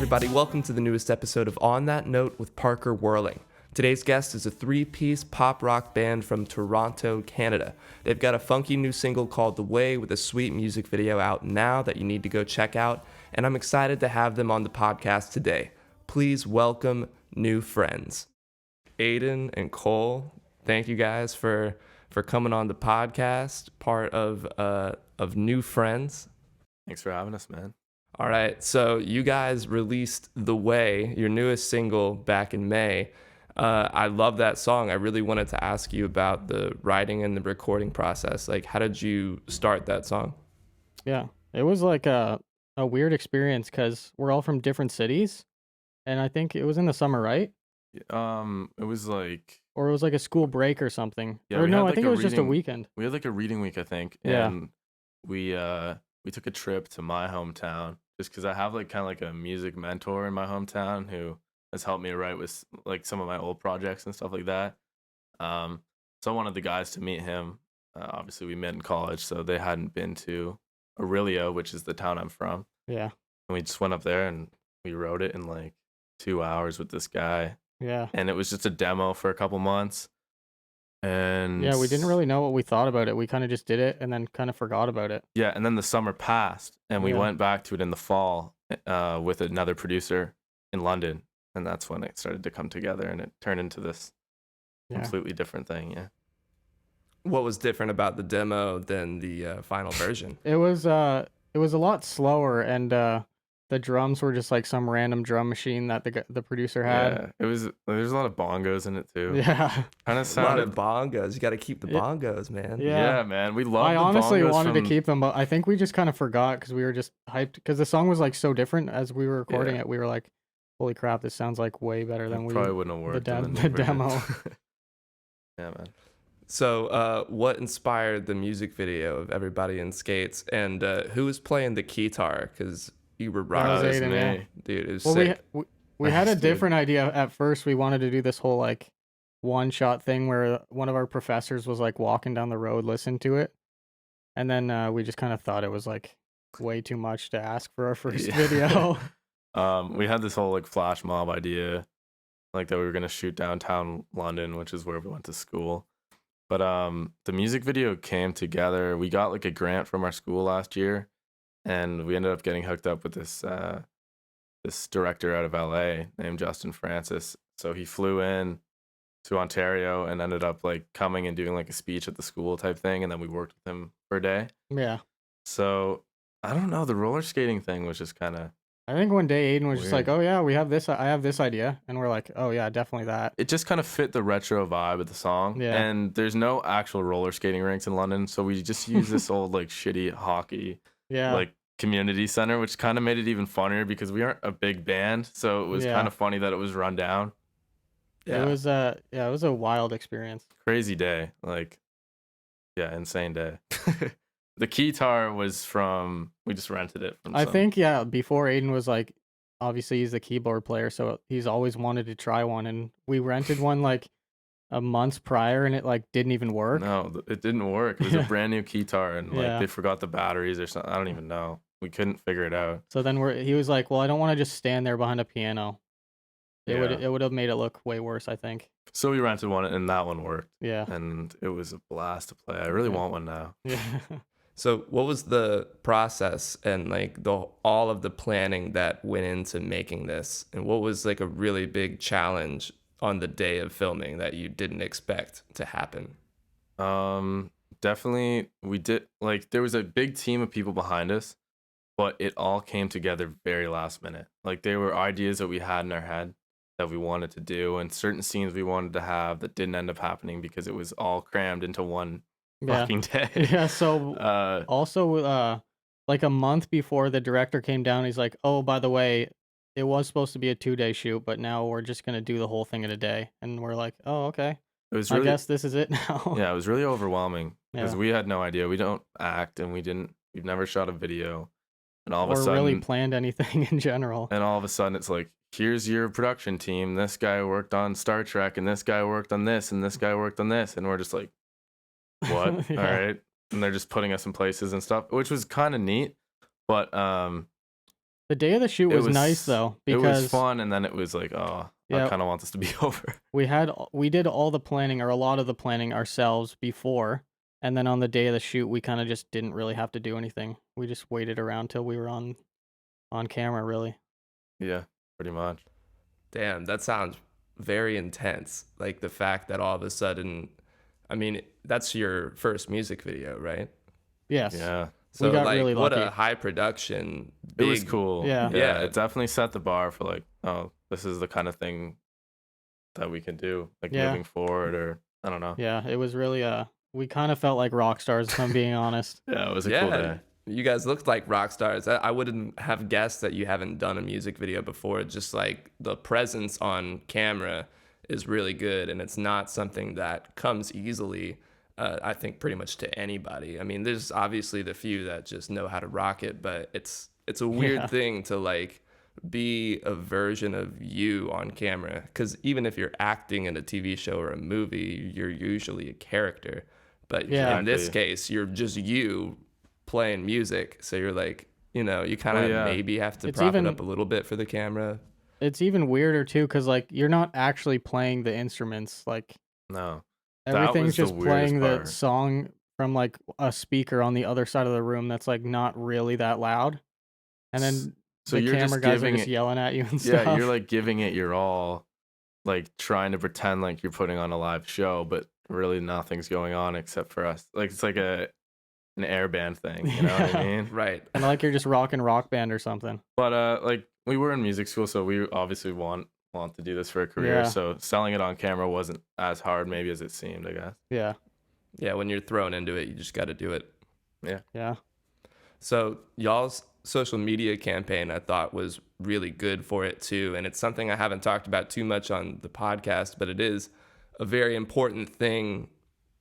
everybody. Welcome to the newest episode of On That Note with Parker Whirling. Today's guest is a three-piece pop rock band from Toronto, Canada. They've got a funky new single called The Way with a sweet music video out now that you need to go check out, and I'm excited to have them on the podcast today. Please welcome New Friends. Aiden and Cole, thank you guys for coming on the podcast, part of New Friends. Thanks for having us, man. All right, so you guys released The Way, your newest single, back in May. I love that song. I really wanted to ask you about the writing and the recording process. Like, how did you start that song? Yeah, it was like a weird experience because we're all from different cities, and I think it was in the summer, right? It was like, Or it was like a school break or something. yeah, Or we no, had I like think a it was just a reading. weekend. We had like a reading week, I think, Yeah. and we took a trip to my hometown just because I have like kind of like a music mentor in my hometown who has helped me write with like some of my old projects and stuff like that. So I wanted the guys to meet him. Obviously, we met in college, so they hadn't been to Aurelio, which is the town I'm from, Yeah, and we just went up there and we wrote it in like 2 hours with this guy, yeah, and it was just a demo for a couple months. And yeah. We didn't really know what we thought about it. We kind of just did it and then kind of forgot about it. Yeah, and then the summer passed, and we Yeah. went back to it in the fall with another producer in London, and that's when it started to come together, and it turned into this Yeah. completely different thing. Yeah, What was different about the demo than the final version? It was a lot slower, and the drums were just like some random drum machine that the producer had. yeah. It was. There's a lot of bongos in it too. Yeah, Kind of A lot sounded. of bongos. You got to keep the Yeah. bongos, man. Yeah. Yeah, man. We love. I the honestly bongos wanted from, to keep them, but I think we just kind of forgot because we were just hyped because the song was like so different as we were recording Yeah. it. We were like, "Holy crap, this sounds like way better than It we." probably wouldn't have worked. in the new version. demo. Yeah, man. So, what inspired the music video of Everybody in Skates, and who was playing the guitar? Because you were That was rocking, That's Aiden, me. yeah. dude. It was Well, sick. we had a Nice, dude. different idea at first. We wanted to do this whole like one shot thing where one of our professors was like walking down the road, listening to it, and then we just kind of thought it was like way too much to ask for our first Yeah. video. We had this whole like flash mob idea, like that we were gonna shoot downtown London, which is where we went to school. But the music video came together. We got like a grant from our school last year, and we ended up getting hooked up with this director out of LA named Justin Francis. So he flew in to Ontario and ended up like coming and doing like a speech at the school type thing, and then we worked with him for a day. Yeah. So I don't know, the roller skating thing was just kind of, I think one day Aiden was just like, Weird. "Oh yeah, we have this. I have this idea," and we're like, "Oh yeah, definitely that." it just kind of fit the retro vibe of the song. Yeah. And there's no actual roller skating rinks in London, so we just use this old like shitty hockey Yeah. like community center, which kind of made it even funnier because we aren't a big band, so it was Yeah. kind of funny that it was run down. It was it was a wild experience. Crazy day, like, yeah, insane day. The guitar was from, we just rented it from I some- think before Aiden was like, obviously he's the keyboard player, so he's always wanted to try one, and we rented one like a month prior, and it like didn't even work. No, it didn't work. It was a Yeah. brand new guitar, and like Yeah. they forgot the batteries or something. I don't even know. We couldn't figure it out. So then he was like, "Well, I don't want to just stand there behind a piano. It Yeah. would have made it look way worse, I think." So we rented one, and that one worked, Yeah. and it was a blast to play. I really Yeah. want one now. Yeah. So, what was the process and like all of the planning that went into making this, and what was like a really big challenge on the day of filming that you didn't expect to happen? Definitely we did, like, there was a big team of people behind us, but it all came together very last minute. Like, there were ideas that we had in our head that we wanted to do, and certain scenes we wanted to have that didn't end up happening because it was all crammed into one Yeah. fucking day. Yeah. So Uh, also, like a month before the director came down, he's like, "Oh, by the way, it was supposed to be a 2-day shoot, but now we're just gonna do the whole thing in a day." And we're like, "Oh, okay. it was I really, guess this is it now." yeah, it was really overwhelming because Yeah. we had no idea. We don't act, and we've never shot a video, and all of a Or sudden, really planned anything in general. and all of a sudden it's like, here's your production team. This guy worked on Star Trek, and this guy worked on this, and this guy worked on this, and we're just like, what? Yeah. All right. And they're just putting us in places and stuff, which was kind of neat. But The day of the shoot It was nice was though it was because fun, and then it was like, oh, I yeah, kind of want this to be over. we did all the planning or a lot of the planning ourselves before, and then on the day of the shoot we kind of just didn't really have to do anything. We just waited around till we were on camera really. Yeah, pretty much. Damn, that sounds very intense. Like the fact that all of a sudden, I mean, that's your first music video, right? Yes. Yeah, We So got like, really what a lucky. high production, it was big, cool. Yeah. Yeah, yeah, it definitely set the bar for like, oh, this is the kind of thing that we can do, like Yeah. moving forward, or I don't know. Yeah, it was really we kind of felt like rock stars if I'm being honest. Yeah, it was a cool yeah. day. You guys looked like rock stars. I wouldn't have guessed that you haven't done a music video before. Just like the presence on camera is really good, and it's not something that comes easily. I think pretty much to anybody. I mean, there's obviously the few that just know how to rock it, but it's a weird Yeah. thing to like be a version of you on camera. Because even if you're acting in a TV show or a movie, you're usually a character. But Yeah. in this Exactly. case, you're just you playing music. So you're like, you kind Oh of yeah. maybe have to It's prop it even up a little bit for the camera. it's even weirder too cuz like you're not actually playing the instruments. Like No, that everything's was the just weirdest playing the part. song from like a speaker on the other side of the room that's like not really that loud. And S- then So the you're camera just guys are giving just it. yelling at you and Yeah, you're stuff. like giving it your all, like trying to pretend like you're putting on a live show, but really nothing's going on except for us. Like it's like an air band thing, you know what I Yeah. mean? Right. And like you're just rocking rock band or something. But like we were in music school, so we obviously want to do this for a career. Yeah. So selling it on camera wasn't as hard maybe as it seemed, I guess. Yeah. Yeah, when you're thrown into it, you just got to do it. Yeah. Yeah. So y'all's social media campaign, I thought, was really good for it too, and it's something I haven't talked about too much on the podcast, but it is a very important thing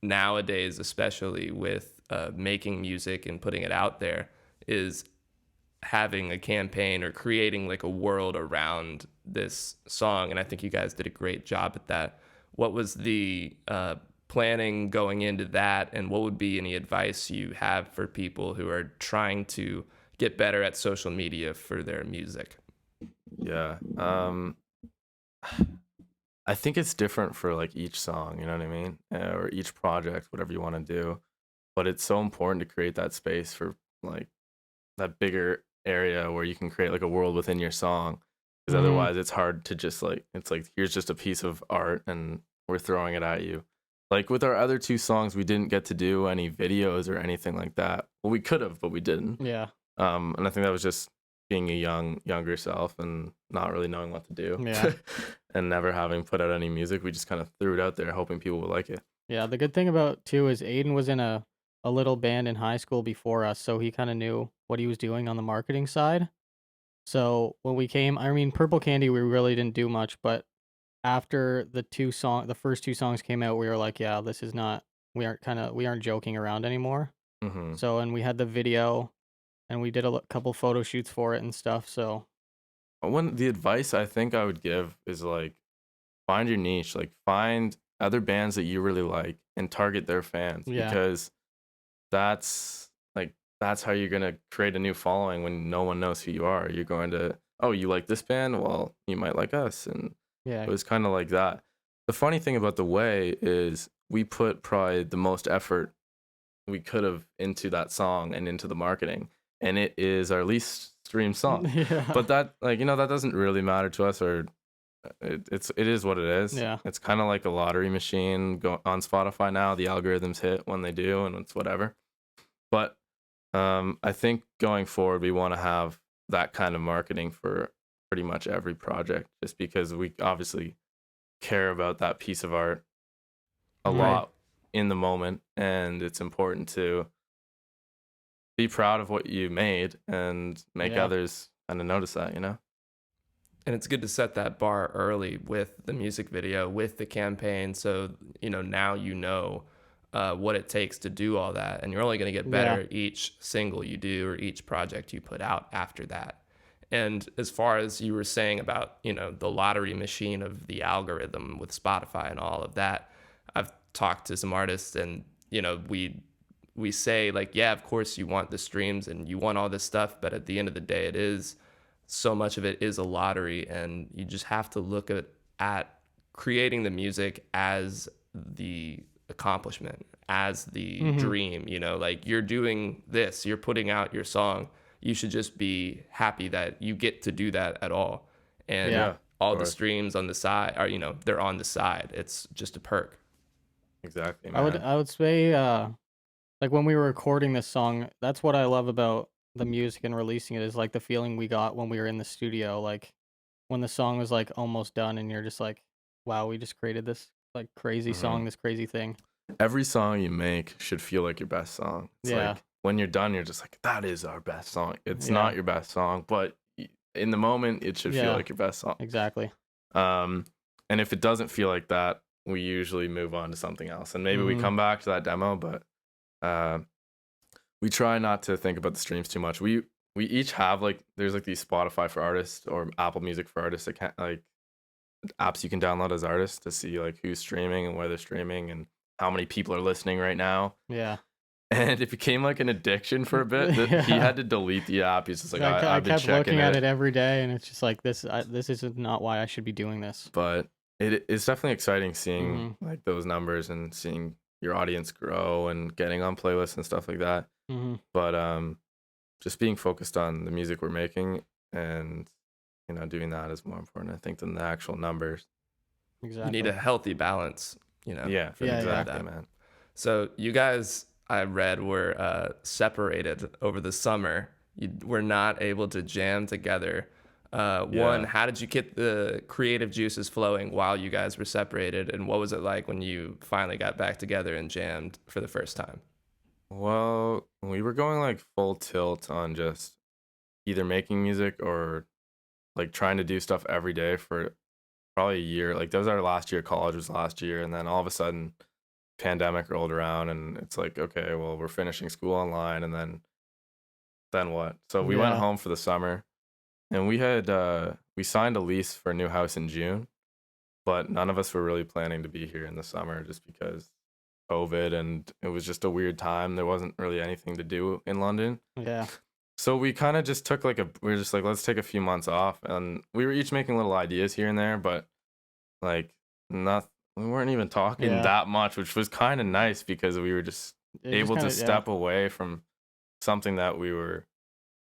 nowadays, especially with making music and putting it out there, is having a campaign or creating like a world around this song. And I think you guys did a great job at that. What was the planning going into that, and what would be any advice you have for people who are trying to get better at social media for their music? Yeah. I think it's different for like each song, you know what I mean? Or each project, whatever you want to do. But it's so important to create that space for like that bigger area where you can create like a world within your song. Because Mhm. otherwise it's hard to just like, it's like, here's just a piece of art and we're throwing it at you. Like with our other two songs, we didn't get to do any videos or anything like that. Well, we could have, but we didn't. Yeah. And I think that was just being a younger self and not really knowing what to do. Yeah. And never having put out any music. We just kind of threw it out there hoping people would like it. Yeah, the good thing about too is Aiden was in a little band in high school before us, so he kind of knew what he was doing on the marketing side. So when we came, I mean, Purple Candy, we really didn't do much, but after the first two songs came out, we were like, yeah, this is not, we aren't joking around anymore. Hmm. So, and we had the video, and we did a couple photo shoots for it and stuff. So, When the advice I think I would give is like find your niche, like find other bands that you really like and target their fans yeah, because that's how you're gonna create a new following when no one knows who you are. You're going to, oh, you like this band? Well, you might like us. And yeah, it was kind of like that. The funny thing about The Way is we put probably the most effort we could have into that song and into the marketing. And it is our least streamed song. yeah, But that, like, that doesn't really matter to us, or it is what it is. yeah, It's kind of like a lottery machine on Spotify now. The algorithms hit when they do, and it's whatever. But I think going forward, we want to have that kind of marketing for pretty much every project, just because we obviously care about that piece of art a right, lot in the moment, and it's important to be proud of what you made and make yeah, others kind of notice that, And it's good to set that bar early with the music video, with the campaign. So, now what it takes to do all that. And you're only going to get yeah, better each single you do or each project you put out after that. And as far as you were saying about, the lottery machine of the algorithm with Spotify and all of that, I've talked to some artists and, we say like, yeah, of course you want the streams and you want all this stuff, but at the end of the day, it is so much of it is a lottery, and you just have to look at creating the music as the accomplishment, as the dream. You know, like you're doing this, you're putting out your song. You should just be happy that you get to do that at all. And Yeah. Of all the course. streams on the side are, you know, they're on the side. It's just a perk. Exactly, I would man. I would say like when we were recording this song, that's what I love about the music and releasing it is like the feeling we got when we were in the studio, like when the song was like almost done and you're just like, wow, we just created this like crazy Mhm. song, this crazy thing. Every song you make should feel like your best song. It's Yeah. like when you're done, you're just like, that is our best song. It's Yeah. not your best song, but in the moment, it should feel Yeah. like your best song. Exactly. And if it doesn't feel like that, we usually move on to something else. And maybe we come back to that demo, but we try not to think about the streams too much. We each have like there's like these Spotify for artists or Apple Music for artists that like apps you can download as artists to see like who's streaming and where they're streaming and how many people are listening right now. Yeah. And it became like an addiction for a bit. He Yeah. had to delete the app. He's just like, I I've been kept checking looking at it every day, and it's just like this is not why I should be doing this. But it's definitely exciting seeing like those numbers and seeing your audience grow and getting on playlists and stuff like that. But just being focused on the music we're making and doing that is more important, I think, than the actual numbers. Exactly. You need a healthy balance, you know. Yeah, Yeah, exactly, man. So you guys, I read, were separated over the summer. You were not able to jam together. One, how did you get the creative juices flowing while you guys were separated? And what was it like when you finally got back together and jammed for the first time? Well, we were going like full tilt on just either making music or like trying to do stuff every day for probably a year. Like that was our last year. College was last year, and then all of a sudden, pandemic rolled around, and it's like, okay, well, we're finishing school online, and then what? So we went Yeah. home for the summer, and we signed a lease for a new house in June, but none of us were really planning to be here in the summer just because COVID, and it was just a weird time. There wasn't really anything to do in London. Yeah. So we kind of just took we were just like, let's take a few months off, and we were each making little ideas here and there, but like not we weren't even talking Yeah. that much, which was kind of nice because we were just It just able to kinda- step away from something that we were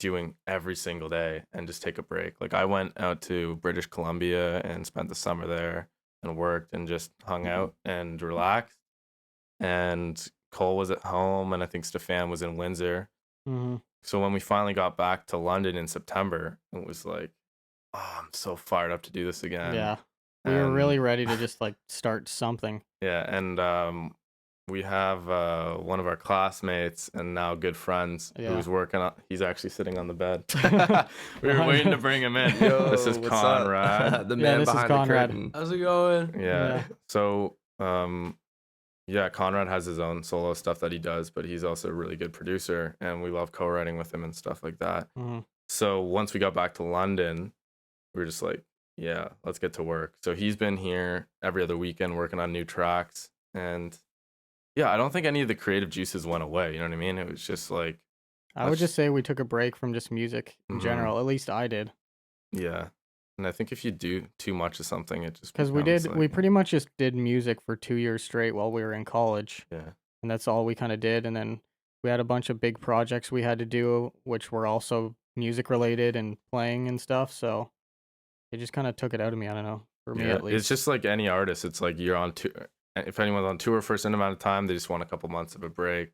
doing every single day and just take a break. Like I went out to British Columbia and spent the summer there and worked and just hung out and relaxed. And Cole was at home, and I think Stefan was in Windsor. So when we finally got back to London in September, it was like, oh, I'm so fired up to do this again. Yeah. We were really ready to just like start something. Yeah, and we have one of our classmates and now good friends Yeah. who's working on. He's actually sitting on the bed. We were waiting to bring him in. Yo, This is what's up? Conrad. The Yeah, man this is behind the Conrad. curtain. How's it going? Yeah. Yeah. So, yeah, Conrad has his own solo stuff that he does, but he's also a really good producer, and we love co-writing with him and stuff like that. So once we got back to London, we were just like, yeah, let's get to work. So he's been here every other weekend working on new tracks, and yeah, I don't think any of the creative juices went away. You know what I mean? It was just like, I would just say we took a break from just music in Mhm. general. At least I did. yeah. And I think if you do too much of something, it just Because we becomes we like- pretty much just did music for 2 years straight while we were in college. yeah. And that's all we kind of did. And then we had a bunch of big projects we had to do, which were also music related and playing and stuff. So it just kind of took it out of me. I don't know. For me, Yeah, at least. it's just like any artist. It's like you're on tour. If anyone's on tour for a certain amount of time, they just want a couple months of a break.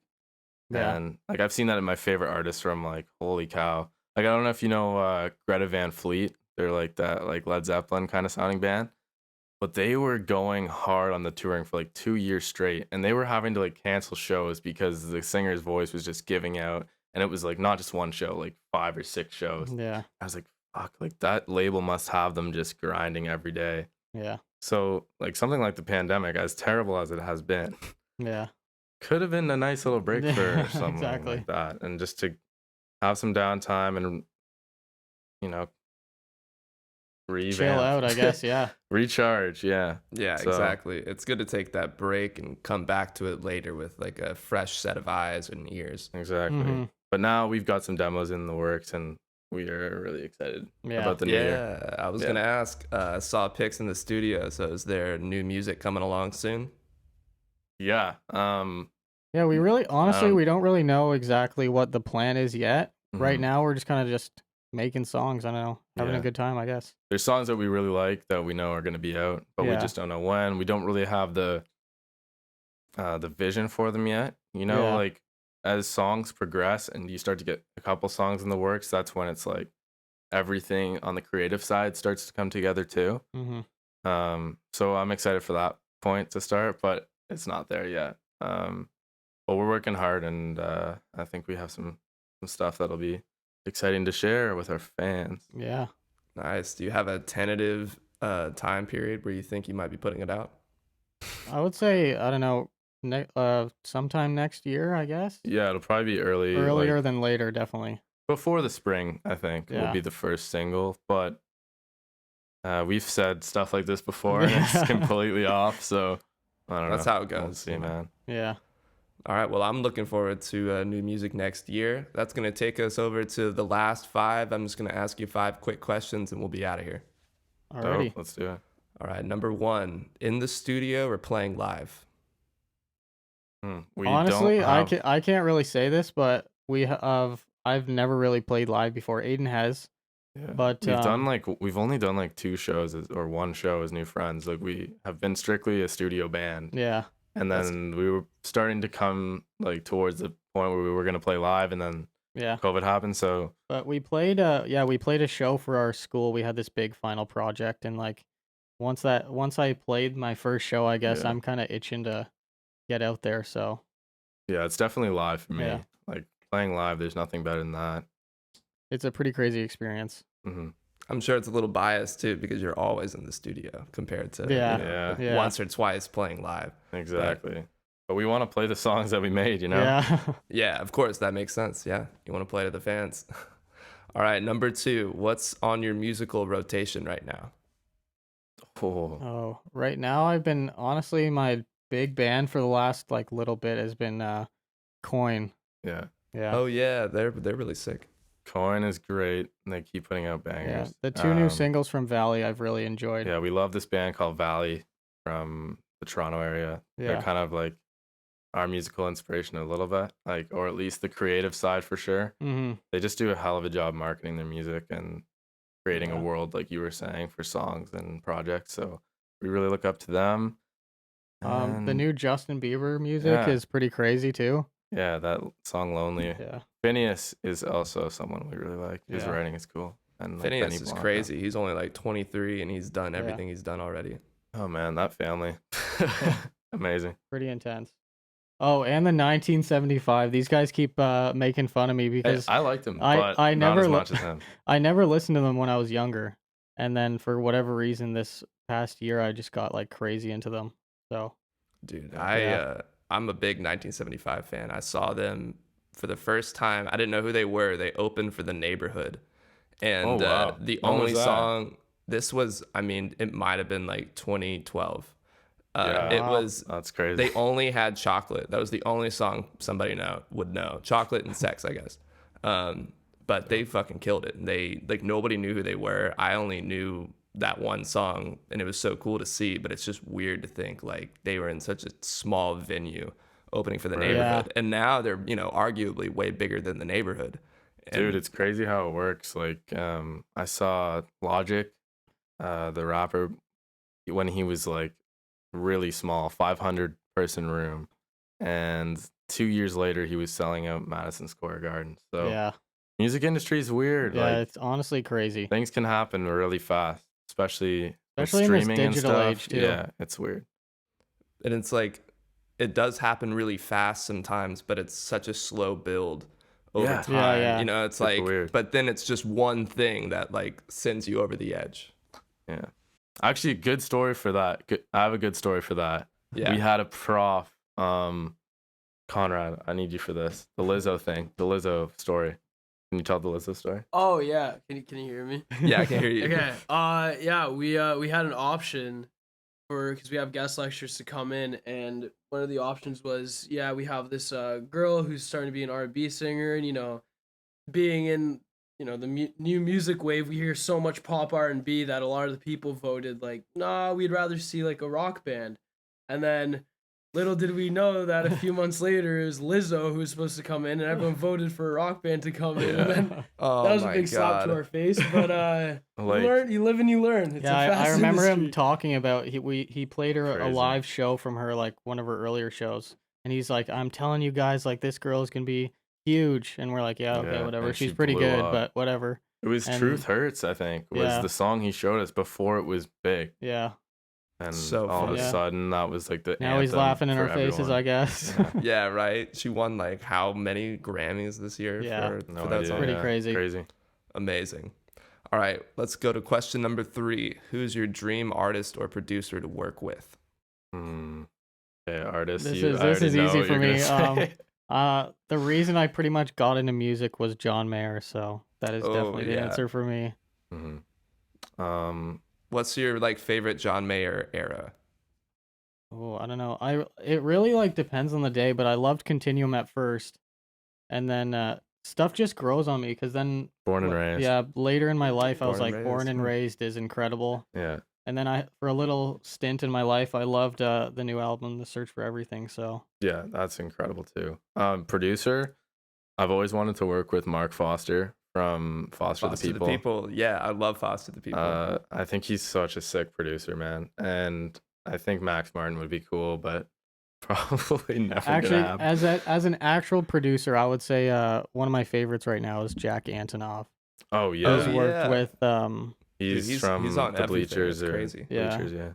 Yeah. And like I've seen that in my favorite artists from like holy cow. Like I don't know if you know Greta Van Fleet. They're like that like Led Zeppelin kind of sounding band. But they were going hard on the touring for like 2 years straight, and they were having to like cancel shows because the singer's voice was just giving out, and it was like not just one show, like 5 or 6 shows. Yeah. I was like, fuck, like that label must have them just grinding every day. Yeah. So like something like the pandemic, as terrible as it has been, Yeah. could have been a nice little break for Yeah, someone exactly. like that, and just to have some downtime and revamp. Chill out, I guess. Yeah. Recharge. Yeah. Yeah, So- exactly. It's good to take that break and come back to it later with like a fresh set of eyes and ears. Exactly. Mhm. But now we've got some demos in the works, and we are really excited Yeah. about the new year. Yeah, I was Yeah. gonna ask. I saw pics in the studio. So is there new music coming along soon? Yeah. Yeah, we really honestly don't- we don't really know exactly what the plan is yet. Right Mhm. now we're just kind of just making songs, I don't know, having a Yeah. good time, I guess. There's songs that we really like that we know are going to be out, but we Yeah. just don't know when. We don't really have the vision for them yet. You know, Yeah. like as songs progress and you start to get a couple songs in the works, that's when it's like everything on the creative side starts to come together too. Mhm. So I'm excited for that point to start, but it's not there yet. But we're working hard, and I think we have some stuff that'll be exciting to share with our fans. Yeah. Nice. Do you have a tentative time period where you think you might be putting it out? I would say, I don't know, sometime next year, I guess. Yeah, it'll probably be early, Earlier like than later, definitely. before the spring. I think will Yeah. be the first single, but we've said stuff like this before, and it's completely off. So I don't know. That's how it We'll goes. see, man. Yeah. All right. Well, I'm looking forward to new music next year. That's gonna take us over to the last 5. I'm just gonna ask you 5 quick questions, and we'll be out of here. Alrighty. Dope, let's do it. All right. Number 1, in the studio or playing live? We Honestly, don't have, I can't really say this, but I've never really played live before. Aiden has. yeah. But we've only done like 2 shows or 1 show as New Friends. Like we have been strictly a studio band. yeah. And then we were starting to come like towards the point where we were gonna play live, and then Yeah. COVID happened. So But we played a show for our school. We had this big final project, and like once I played my first show, I guess Yeah. I'm kind of itching to get out there, so yeah, it's definitely live for me. Yeah. Like playing live, there's nothing better than that. it's a pretty crazy experience. hmm I'm sure it's a little biased too because you're always in the studio compared to Yeah. Yeah. Yeah. once or twice playing live. Exactly. But we want to play the songs that we made, you know? Yeah. Yeah, of course, that makes sense. Yeah, you want to play to the fans. All right, number 2, what's on your musical rotation right now? Oh, Oh, right now I've been honestly my big band for the last like little bit has been Coin. yeah. Yeah. Oh yeah, they're really sick. Coin is great, and they keep putting out Yeah. bangers. The 2 new singles from Valley I've really enjoyed. Yeah, we love this band called Valley from the Toronto area. They're Yeah. kind of like our musical inspiration a little bit, like, or at least the creative side for sure. Mhm. They just do a hell of a job marketing their music and creating a Yeah. world, like you were saying, for songs and projects. So we really look up to them. The And new Justin Bieber music Yeah. is pretty crazy too. yeah, that song "Lonely." Yeah. Phineas is also someone we really like. His Yeah. writing is cool. And like Phineas Benny is Blanco. crazy. He's only like 23 and he's done Yeah. everything he's done already. Oh man, that family, amazing. Pretty intense. Oh, and the 1975. These guys keep making fun of me Hey, because I liked him, I- but I not never as li- much as him. I never listened to them when I was younger. And then for whatever reason this past year I just got like crazy into them. So, Dude, Yeah. I'm a big 1975 fan. I saw them for the first time. I didn't know who they were. They opened for The Neighborhood. And Oh, wow. the When was only that? song, this was, I mean, it might have been like 2012. Yeah. It Wow. was, That's crazy. they only had Chocolate. That was the only song somebody would know. Chocolate and Sex, I guess. But they fucking killed it. They, like, nobody knew who they were. I only knew that one song, and it was so cool to see, but it's just weird to think, like, they were in such a small venue opening for The Right. Neighborhood. Yeah. And now they're, arguably way bigger than The Neighborhood. And Dude, it's crazy how it works. Like, I saw Logic, the rapper, when he was like really small, 500-person room, and 2 years later he was selling out Madison Square Garden. So yeah. music industry is weird. Yeah, Like it's honestly crazy. things can happen really fast, especially with Especially in this streaming and digital stuff. age, too. Yeah, it's weird. and it's like, it does happen really fast sometimes, but it's such a slow build over Yeah. time. Yeah, yeah. You know, it's Super like, weird. but then it's just one thing that like sends you over the edge. Yeah. Actually, a good story for that. I have a good story for that. Yeah. We had a prof, Conrad, I need you for this. The Lizzo thing, the Lizzo story. Can you tell the Lizzo story? Oh yeah, can you hear me? Yeah, I can hear you. Okay. Yeah, we had an option because we have guest lectures to come in, and one of the options was we have this girl who's starting to be an R&B singer, and being in the new music wave, we hear so much pop R&B that a lot of the people voted like, nah, we'd rather see like a rock band. And then little did we know that a few months later it was Lizzo who was supposed to come in, and everyone voted for a rock band to come in. And then that Oh was a my big slap to our god. face. But Like, you live and you learn. It's Yeah, a I fast remember him industry. talking about he played her a Crazy. live show from her, like one of her earlier shows, and he's like, I'm telling you guys, like this girl is gonna be huge, and we're like, yeah, okay, yeah, whatever. and she She's pretty blew good, up. but whatever. It was And Truth Hurts, I think, was yeah, the song he showed us before it was big. yeah. And So all of a funny. sudden, that was like the Now he's anthem laughing in for our faces, everyone. I guess. Yeah. Yeah, right. She won like how many Grammys this year Yeah. for No that idea. song? Pretty yeah. crazy. Crazy. Amazing. All right, let's go to question number 3. Who's your dream artist or producer to work with? Okay, artist. This I is already know easy what for you're gonna me. say. The reason I pretty much got into music was John Mayer, so that is Oh, definitely the yeah. answer for me. Mhm. What's your like favorite John Mayer era? Oh, I don't know. It really like depends on the day, but I loved Continuum at first, and then stuff just grows on me because then Born and raised. yeah, later in my life I was Born and like Born Raised. and Raised is incredible, Yeah. and then I for a little stint in my life I loved the new album The Search for Everything. So Yeah, that's incredible too. Producer, I've always wanted to work with Mark Foster from Foster Foster the People. Yeah, I love Foster the People. I think he's such a sick producer, man. And I think Max Martin would be cool, but probably never actually, gonna happen. as an actual producer, I would say one of my favorites right now is Jack Antonoff. Oh Who's yeah. worked yeah. with He's, Dude, from he's on the everything. Bleachers It's or crazy. Yeah. Bleachers, yeah.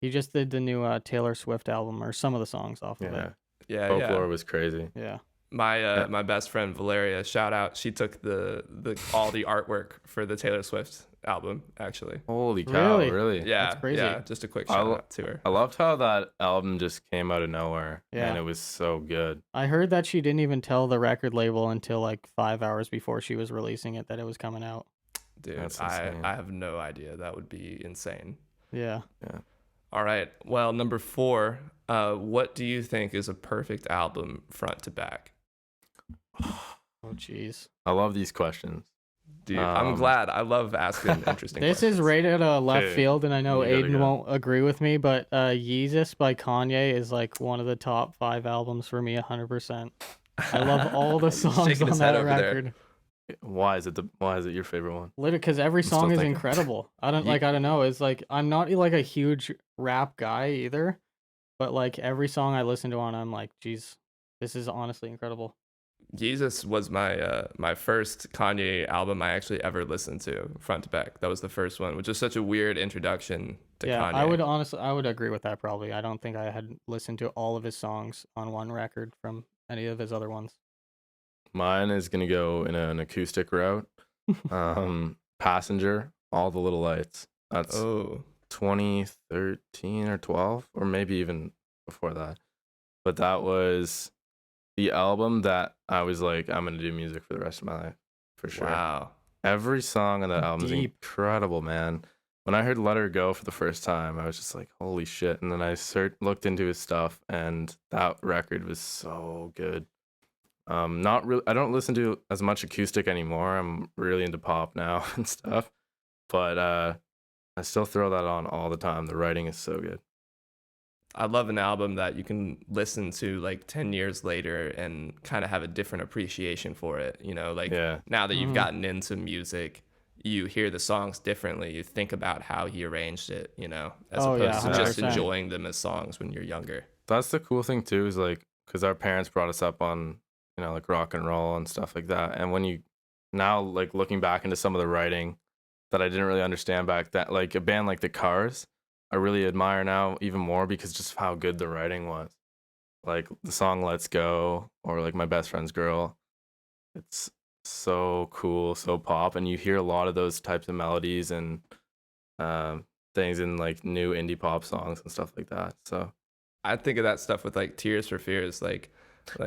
he just did the new Taylor Swift album or some of the songs off of Yeah. it. Yeah, Folklore yeah. was crazy. Yeah. My my best friend Valeria, shout out. She took the all the artwork for the Taylor Swift album. Actually, Holy cow, Really? really? yeah, That's crazy. yeah. Just a quick I shout lo- out to her. I loved how that album just came out of nowhere. Yeah. And it was so good. I heard that she didn't even tell the record label until like 5 hours before she was releasing it that it was coming out. Dude, That's I insane. have no idea. That would be insane. Yeah. All right. Well, number 4. What do you think is a perfect album front to back? Oh jeez. I love these questions. Dude, I'm Um, glad. I love asking interesting This questions. is right out of left Okay, field, and I know you gotta Aiden go. won't agree with me, but Yeezus by Kanye is like one of the top 5 albums for me, 100%. I love all the He's songs shaking on his head that over there. record. Why is it your favorite one? Literally, because every I'm still song is thinking. incredible. I don't Ye- I don't know. It's like I'm not like a huge rap guy either, but like every song I listen to I'm like, geez, this is honestly incredible. Jesus was my my first Kanye album I actually ever listened to front to back. That was the first one, which is such a weird introduction to Yeah, Kanye. I would agree with that probably. I don't think I had listened to all of his songs on one record from any of his other ones. Mine is gonna go in an acoustic route. Passenger, All the Little Lights. That's Oh, 2013 or 12, or maybe even before that. But that was the album that I was like, I'm gonna do music for the rest of my life, for sure. wow. Every song on that album is Deep. incredible, man. When I heard Let Her Go for the first time, I was just like, holy shit. And then I looked into his stuff, and that record was so good. Not really, I don't listen to as much acoustic anymore. I'm really into pop now and stuff. But I still throw that on all the time. The writing is so good. I love an album that you can listen to like 10 years later and kind of have a different appreciation for it. You know, like Yeah. now that you've Mhm. gotten into music, you hear the songs differently. You think about how he arranged it, you know, as Oh, opposed yeah, to just 100%. enjoying them as songs when you're younger. That's the cool thing too, is like, because our parents brought us up on, like rock and roll and stuff like that. And when you now, like, looking back into some of the writing that I didn't really understand back then, like a band like the Cars, I really admire now even more because just how good the writing was. Like the song Let's Go, or like My Best Friend's Girl. It's so cool, so pop. And you hear a lot of those types of melodies and things in like new indie pop songs and stuff like that. So I think of that stuff with like Tears for Fears, like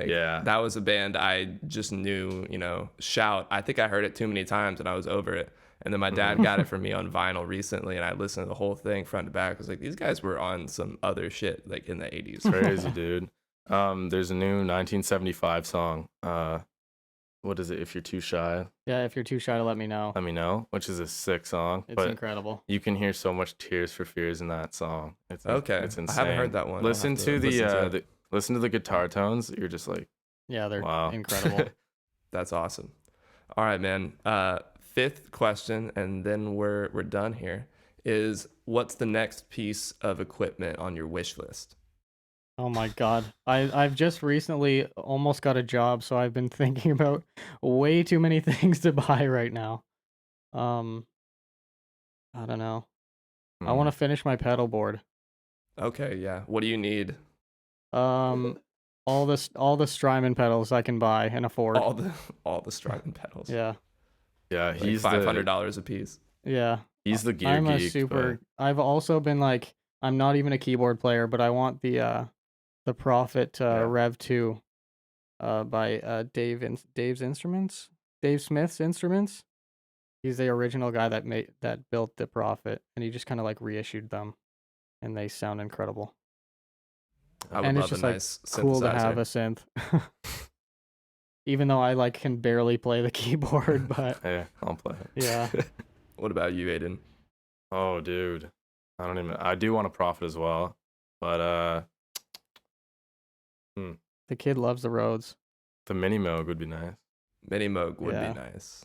Yeah. that was a band I just knew, you know, Shout. I think I heard it too many times and I was over it. And then my dad got it for me on vinyl recently, and I listened to the whole thing front to back. I was like, these guys were on some other shit like in the 80s. crazy, dude. There's a new 1975 song. what is it? If You're Too Shy, Yeah, if you're too shy to let me know. Let Me Know, which is a sick song. It's but incredible. you can hear so much Tears for Fears in that song. Okay. It's I insane. haven't heard that one. I'll Listen have to to listen to it. listen to the guitar tones. You're just like, Yeah, they're wow, incredible. That's awesome. All right, man. Fifth question, and then we're done here. Is what's the next piece of equipment on your wish list? Oh my God. I've just recently almost got a job, so I've been thinking about way too many things to buy right now. Um, I don't know. I want to finish my pedal board. Okay, yeah. What do you need? Um, all the Strymon pedals I can buy and afford. All the Strymon pedals. Yeah. yeah, Like he's $500 a piece. Yeah. he's the gear I'm a geek. super I've also been like I'm not even a keyboard player, but I want the Prophet Yeah. Rev 2 by Dave's Instruments. Dave Smith's Instruments. He's the original guy that built the Prophet, and he just kind of like reissued them, and they sound incredible. I would And it's love just a like nice cool to have a synthesizer. synth. Even though I like can barely play the keyboard, but Hey, I'll play it. yeah. What about you, Aiden? Oh, dude, I do want a Prophet as well, but The kid loves the Rhodes. the Mini Moog would be nice. Mini Moog would Yeah. be nice.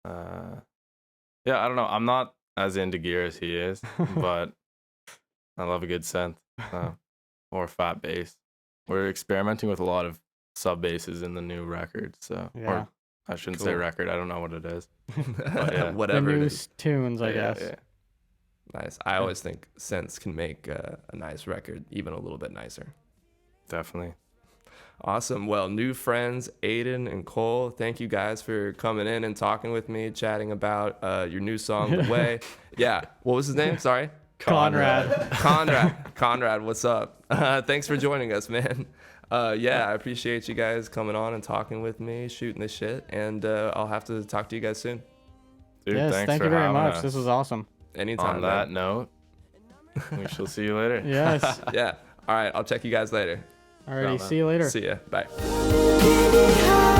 Yeah, I don't know. I'm not as into gear as he is, but I love a good synth or a fat bass. We're experimenting with a lot of sub basses in the new record, so Yeah. or I shouldn't say Cool. record. I don't know what it is. yeah. The Whatever it new is. tunes, I Yeah, guess. yeah. Nice. I always think synths can make a nice record even a little bit nicer. Definitely. Awesome. Well, new friends, Aiden and Cole, thank you guys for coming in and talking with me, chatting about your new song, The Way. Yeah. What was his name? Sorry. Conrad. Conrad, what's up? Thanks for joining us, man. Yeah, I appreciate you guys coming on and talking with me, shooting the shit, and I'll have to talk to you guys soon. Dude, Yes, thanks thank for you very having much. us. This was awesome. Anytime. On that man. note, we shall see you later. Yes. Yeah. All right. I'll check you guys later. Alrighty, man. see you later. See ya. Bye. Getting high.